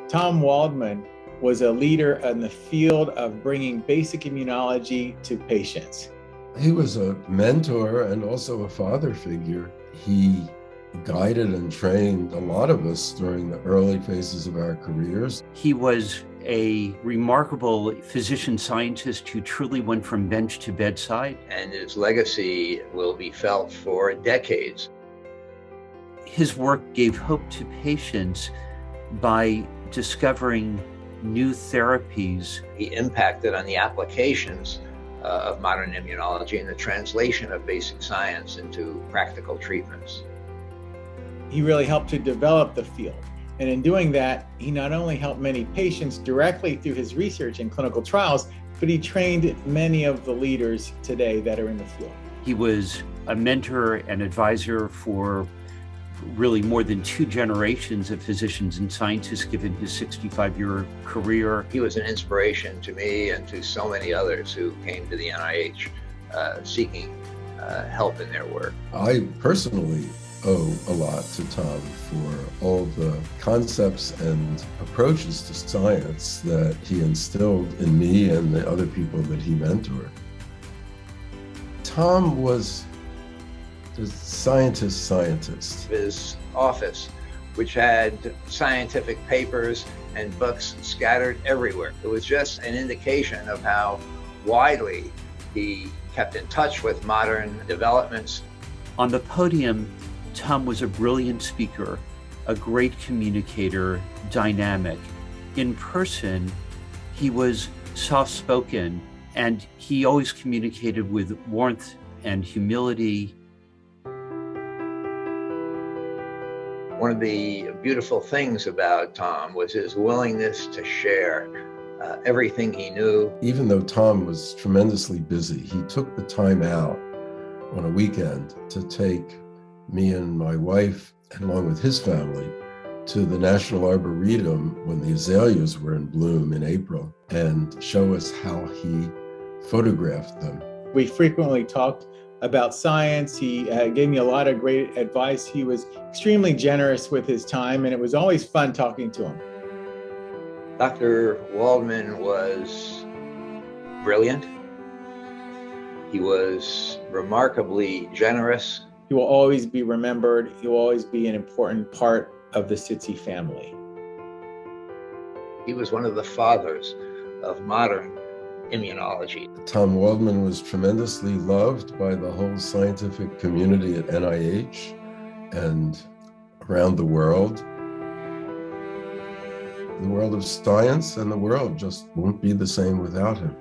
Tom Waldmann was a leader in the field of bringing basic immunology to patients. He was a mentor and also a father figure. He guided and trained a lot of us during the early phases of our careers. He was a remarkable physician scientist who truly went from bench to bedside. And his legacy will be felt for decades. His work gave hope to patients by discovering new therapies. He impacted on the applications of modern immunology and the translation of basic science into practical treatments. He really helped to develop the field. And in doing that, he not only helped many patients directly through his research and clinical trials, but he trained many of the leaders today that are in the field. He was a mentor and advisor for really more than 2 generations of physicians and scientists given his 65-year career. He was an inspiration to me and to so many others who came to the NIH seeking help in their work. I personally owe a lot to Tom for all the concepts and approaches to science that he instilled in me and the other people that he mentored. Tom was the scientist. His office, which had scientific papers and books scattered everywhere. It was just an indication of how widely he kept in touch with modern developments. On the podium, Tom was a brilliant speaker, a great communicator, dynamic. In person, he was soft-spoken, and he always communicated with warmth and humility. One of the beautiful things about Tom was his willingness to share everything he knew. Even though Tom was tremendously busy, he took the time out on a weekend to take me and my wife, and along with his family, to the National Arboretum when the azaleas were in bloom in April, and show us how he photographed them. We frequently talked about science. He gave me a lot of great advice. He was extremely generous with his time, and it was always fun talking to him. Dr. Waldmann was brilliant. He was remarkably generous. He will always be remembered. He will always be an important part of the Tsitsi family. He was one of the fathers of modern immunology. Tom Waldmann was tremendously loved by the whole scientific community at NIH and around the world. The world of science and the world just won't be the same without him.